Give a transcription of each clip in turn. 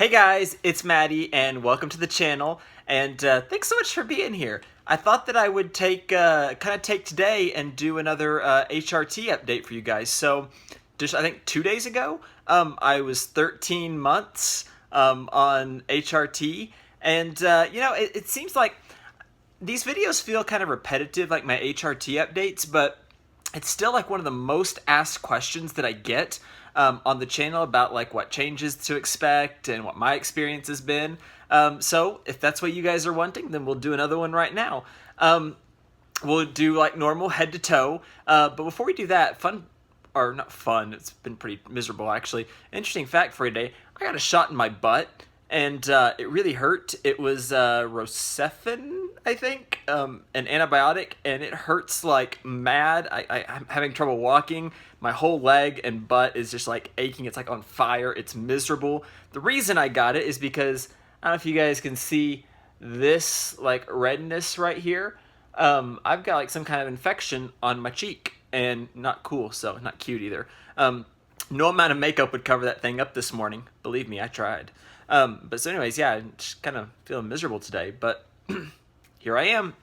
Hey guys, it's Maddie and welcome to the channel, and thanks so much for being here. I thought that I would take today and do another HRT update for you guys. So just I think 2 days ago, I was 13 months on HRT, and it seems like these videos feel kind of repetitive, like my HRT updates, but it's still like one of the most asked questions that I get on the channel about like what changes to expect and what my experience has been. So if that's what you guys are wanting, then we'll do another one right now. We'll do like normal head to toe. But before we do that, not fun, it's been pretty miserable actually. Interesting fact for today, I got a shot in my butt and it really hurt. It was Rocephin, I think, an antibiotic, and it hurts like mad. I'm having trouble walking. My whole leg and butt is just like aching. It's like on fire. It's miserable. The reason I got it is because, I don't know if you guys can see this like redness right here. I've got like some kind of infection on my cheek, and not cool, so not cute either. No amount of makeup would cover that thing up this morning. Believe me, I tried. But so anyways, yeah, I'm just kind of feeling miserable today, but here I am.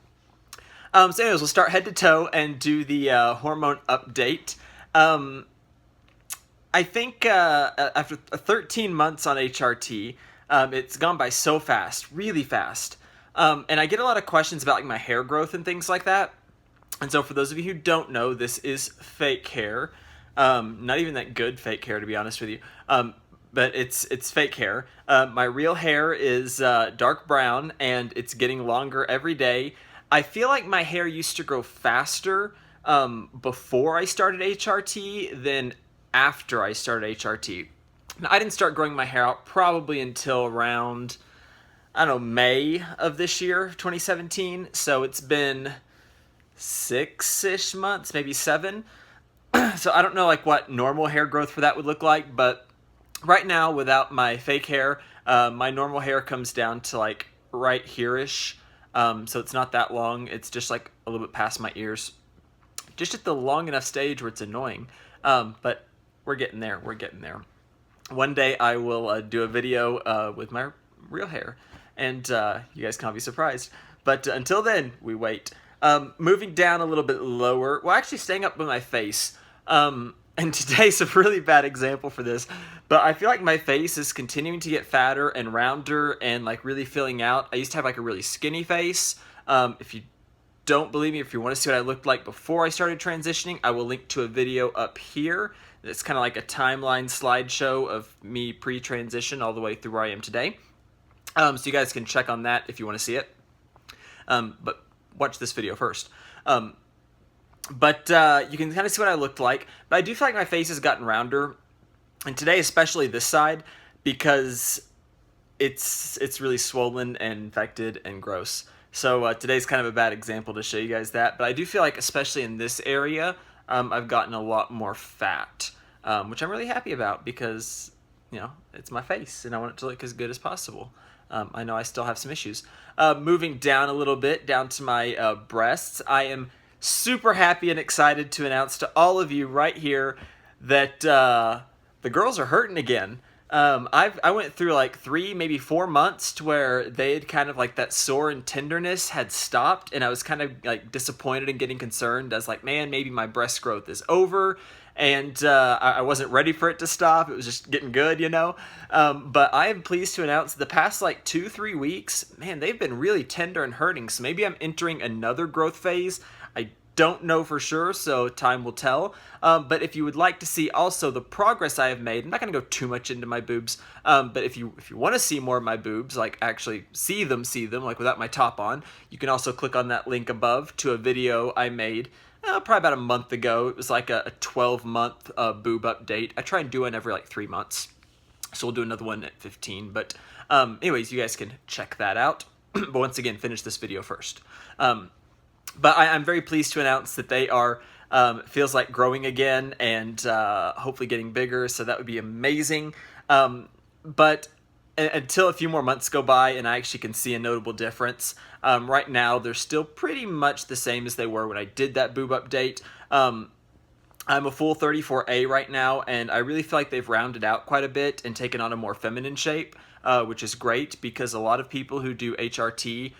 So anyways, we'll start head to toe and do the hormone update. I think after 13 months on HRT, it's gone by so fast, really fast. And I get a lot of questions about like my hair growth and things like that. And so for those of you who don't know, this is fake hair. Not even that good fake hair, to be honest with you. But it's fake hair. My real hair is dark brown, and it's getting longer every day. I feel like my hair used to grow faster before I started HRT than after I started HRT. Now, I didn't start growing my hair out probably until around, I don't know, May of this year, 2017. So it's been 6-ish months, maybe 7. So I don't know like what normal hair growth for that would look like, but right now, without my fake hair, my normal hair comes down to like right here-ish. So it's not that long. It's just like a little bit past my ears. Just at the long enough stage where it's annoying. But we're getting there. We're getting there. One day I will do a video with my real hair. And you guys can't be surprised. But until then, we wait. Moving down a little bit lower. Well, actually staying up with my face. And today's a really bad example for this, but I feel like my face is continuing to get fatter and rounder and like really filling out. I used to have like a really skinny face. If you don't believe me, if you want to see what I looked like before I started transitioning, I will link to a video up here. It's kind of like a timeline slideshow of me pre-transition all the way through where I am today. So you guys can check on that if you want to see it. But watch this video first. But you can kind of see what I looked like. But I do feel like my face has gotten rounder. And today, especially this side, because it's really swollen and infected and gross. So today's kind of a bad example to show you guys that. But I do feel like, especially in this area, I've gotten a lot more fat. Which I'm really happy about because, you know, it's my face and I want it to look as good as possible. I know I still have some issues. Moving down a little bit, down to my breasts, I am super happy and excited to announce to all of you right here that the girls are hurting again. I went through like 3, maybe 4 months to where they had kind of like that sore and tenderness had stopped, and I was kind of like disappointed and getting concerned. I was like, man, maybe my breast growth is over, and I wasn't ready for it to stop. It was just getting good, you know. But I am pleased to announce the past like 2-3 weeks, man, they've been really tender and hurting. So maybe I'm entering another growth phase. I don't know for sure, so time will tell. But if you would like to see also the progress I have made, I'm not going to go too much into my boobs, but if you want to see more of my boobs, like actually see them, like without my top on, you can also click on that link above to a video I made probably about a month ago. It was like a 12-month boob update. I try and do one every like 3 months, so we'll do another one at 15. But anyways, you guys can check that out. But once again, finish this video first. But I'm very pleased to announce that they are, feels like growing again and hopefully getting bigger, so that would be amazing. But until a few more months go by and I actually can see a notable difference, right now they're still pretty much the same as they were when I did that boob update. I'm a full 34A right now, and I really feel like they've rounded out quite a bit and taken on a more feminine shape, which is great because a lot of people who do HRT,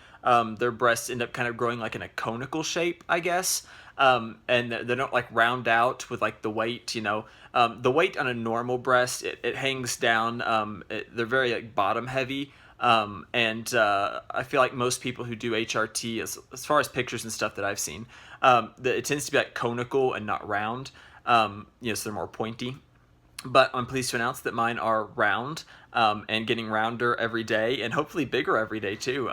their breasts end up kind of growing like in a conical shape, I guess. And they don't like round out with like the weight, the weight on a normal breast, it hangs down. They're very like bottom heavy. And I feel like most people who do HRT, as far as pictures and stuff that I've seen, it tends to be like conical and not round. So they're more pointy. But I'm pleased to announce that mine are round, and getting rounder every day, and hopefully bigger every day too.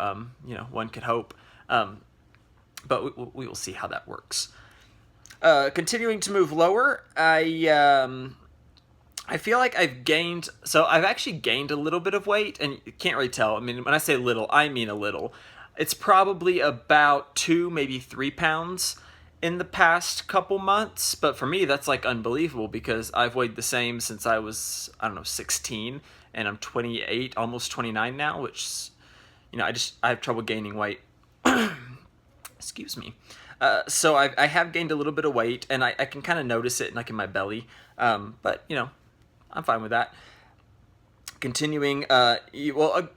One could hope. But we will see how that works. Continuing to move lower, I feel like I've actually gained a little bit of weight, and you can't really tell. I mean, when I say little, I mean a little. It's probably about 2, maybe 3 pounds in the past couple months, but for me, that's like unbelievable because I've weighed the same since I was, I don't know, 16, and I'm 28, almost 29 now, which, I have trouble gaining weight. Excuse me. So I have gained a little bit of weight, and I can kind of notice it like in my belly, but, I'm fine with that. Continuing,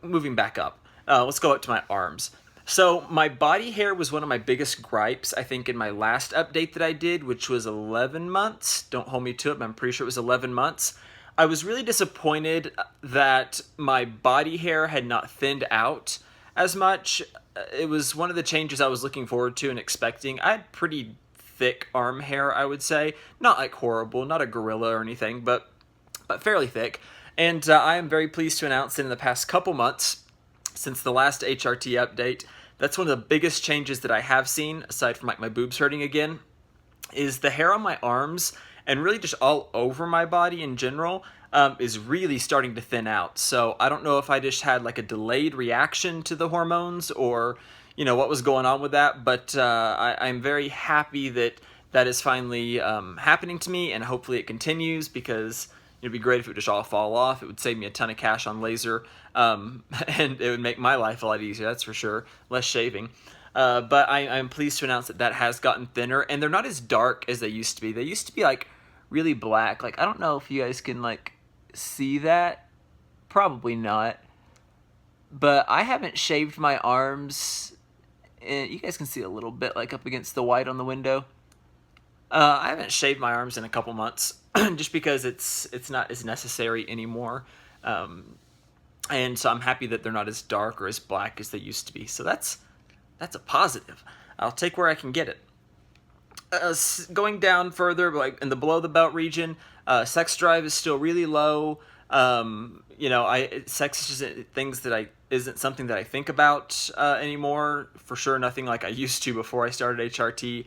moving back up. Let's go up to my arms. So my body hair was one of my biggest gripes, I think, in my last update that I did, which was 11 months. Don't hold me to it, but I'm pretty sure it was 11 months. I was really disappointed that my body hair had not thinned out as much. It was one of the changes I was looking forward to and expecting. I had pretty thick arm hair, I would say. Not like horrible, not a gorilla or anything, but fairly thick. And I am very pleased to announce that in the past couple months, since the last HRT update, that's one of the biggest changes that I have seen, aside from like my boobs hurting again, is the hair on my arms and really just all over my body in general is really starting to thin out. So I don't know if I just had like a delayed reaction to the hormones or, what was going on with that, but I'm very happy that is finally happening to me, and hopefully it continues because it'd be great if it would just all fall off. It would save me a ton of cash on laser, and it would make my life a lot easier, that's for sure. Less shaving. But I'm pleased to announce that has gotten thinner, and they're not as dark as they used to be. They used to be, like, really black. Like, I don't know if you guys can, like, see that. Probably not. But I haven't shaved my arms. You guys can see a little bit, like, up against the white on the window. I haven't shaved my arms in a couple months, just because it's not as necessary anymore. And so I'm happy that they're not as dark or as black as they used to be. So that's a positive. I'll take where I can get it. Going down further, like in the below the belt region, sex drive is still really low. Sex is just isn't something that I think about anymore. For sure, nothing like I used to before I started HRT.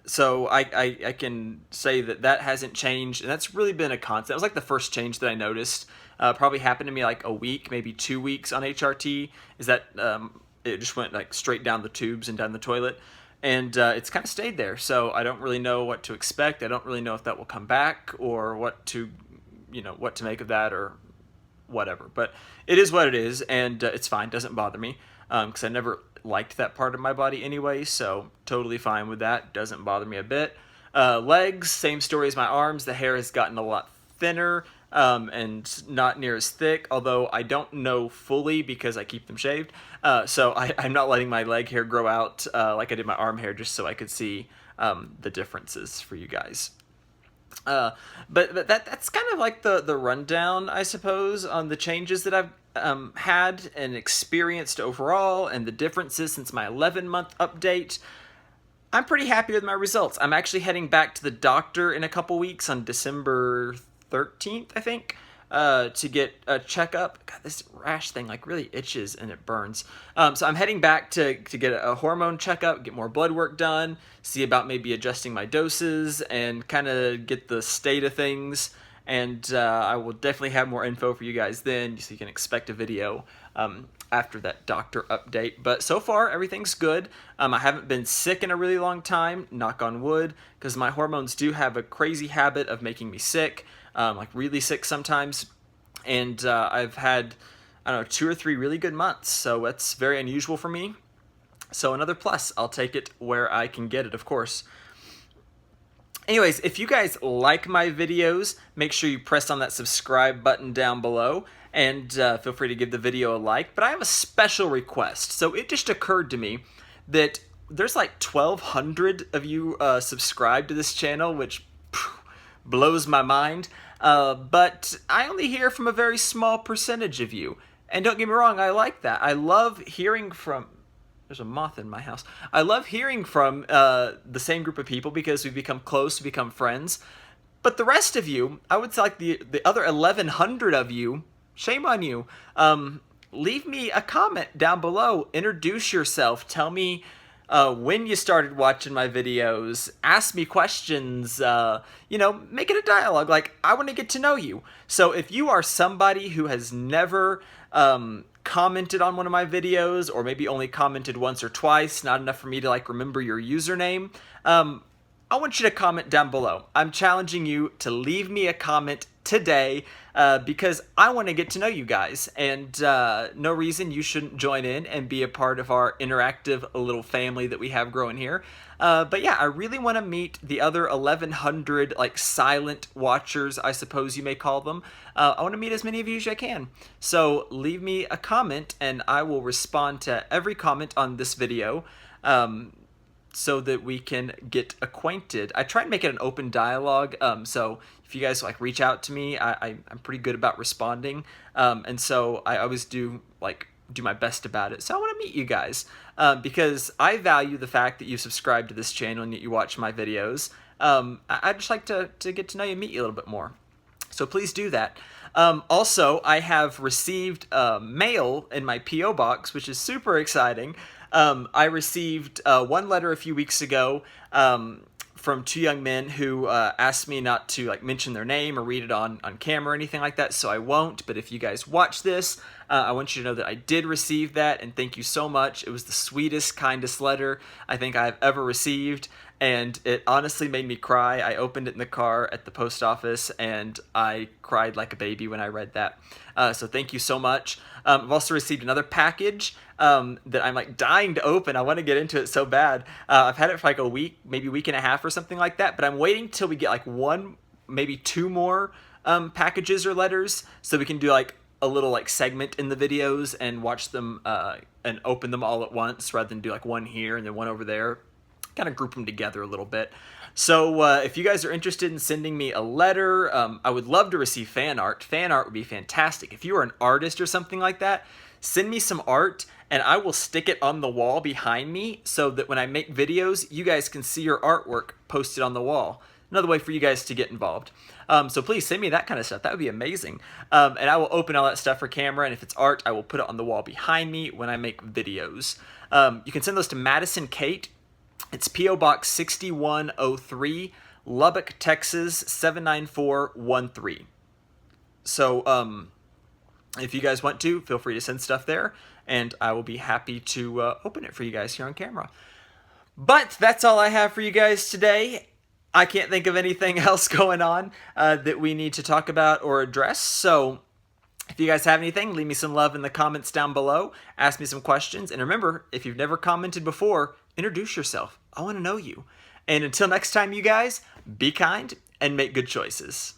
So I can say that hasn't changed, and that's really been a constant. It was like the first change that I noticed. Probably happened to me like a week, maybe 2 weeks on HRT. Is that it just went like straight down the tubes and down the toilet, and it's kind of stayed there. So I don't really know what to expect. I don't really know if that will come back or what to make of that or whatever. But it is what it is, and it's fine. Doesn't bother me because I never liked that part of my body anyway, so totally fine with that. Doesn't bother me a bit. Legs, same story as my arms. The hair has gotten a lot thinner and not near as thick, although I don't know fully because I keep them shaved. So I'm not letting my leg hair grow out like I did my arm hair, just so I could see the differences for you guys. But that's kind of like the rundown, I suppose, on the changes that I've had and experienced overall and the differences since my 11-month update. I'm pretty happy with my results. I'm actually heading back to the doctor in a couple weeks on December 13th, I think, to get a checkup. God, this rash thing like really itches and it burns. So I'm heading back to get a hormone checkup, get more blood work done, see about maybe adjusting my doses, and kind of get the state of things. And I will definitely have more info for you guys then, so you can expect a video after that doctor update. But so far, everything's good. I haven't been sick in a really long time, knock on wood, because my hormones do have a crazy habit of making me sick, like really sick sometimes. And I've had, 2 or 3 really good months, so that's very unusual for me. So another plus. I'll take it where I can get it, of course. Anyways, if you guys like my videos, make sure you press on that subscribe button down below, and feel free to give the video a like. But I have a special request. So it just occurred to me that there's like 1,200 of you subscribed to this channel, which blows my mind. But I only hear from a very small percentage of you. And don't get me wrong, I like that. I love hearing from... There's a moth in my house. I love hearing from the same group of people because we've become close, we become friends. But the rest of you, I would say like the other 1,100 of you, shame on you. Leave me a comment down below. Introduce yourself. Tell me when you started watching my videos. Ask me questions. You know, make it a dialogue. Like, I want to get to know you. So if you are somebody who has never commented on one of my videos, or maybe only commented once or twice, not enough for me to like remember your username, I want you to comment down below. I'm challenging you to leave me a comment today because I want to get to know you guys, and no reason you shouldn't join in and be a part of our interactive little family that we have growing here. But yeah, I really want to meet the other 1,100 like silent watchers, I suppose you may call them. I want to meet as many of you as I can. So leave me a comment and I will respond to every comment on this video. So that we can get acquainted. I try and make it an open dialogue, so if you guys like reach out to me, I'm pretty good about responding, and so I always do my best about it. So I want to meet you guys, because I value the fact that you subscribe to this channel and that you watch my videos. I'd just like to get to know you and meet you a little bit more. So please do that. Also, I have received mail in my P.O. box, which is super exciting. I received one letter a few weeks ago from two young men who asked me not to like mention their name or read it on camera or anything like that, so I won't. But if you guys watch this, I want you to know that I did receive that, and thank you so much. It was the sweetest, kindest letter I think I've ever received, and it honestly made me cry. I opened it in the car at the post office, and I cried like a baby when I read that. So thank you so much. I've also received another package that I'm like dying to open. I want to get into it so bad. I've had it for like a week, maybe a week and a half or something like that, but I'm waiting till we get like one, maybe two more packages or letters, so we can do like a little like segment in the videos and watch them and open them all at once rather than do like one here and then one over there. Kind of group them together a little bit. So if you guys are interested in sending me a letter, I would love to receive fan art. Fan art would be fantastic. If you are an artist or something like that, send me some art and I will stick it on the wall behind me so that when I make videos, you guys can see your artwork posted on the wall. Another way for you guys to get involved. So please send me that kind of stuff. That would be amazing. And I will open all that stuff for camera, and if it's art, I will put it on the wall behind me when I make videos. You can send those to Madison Kate. It's P.O. Box 6103, Lubbock, Texas 79413. So if you guys want to, feel free to send stuff there, and I will be happy to open it for you guys here on camera. But that's all I have for you guys today. I can't think of anything else going on that we need to talk about or address, so if you guys have anything, leave me some love in the comments down below. Ask me some questions. And remember, if you've never commented before, introduce yourself. I want to know you. And until next time, you guys, be kind and make good choices.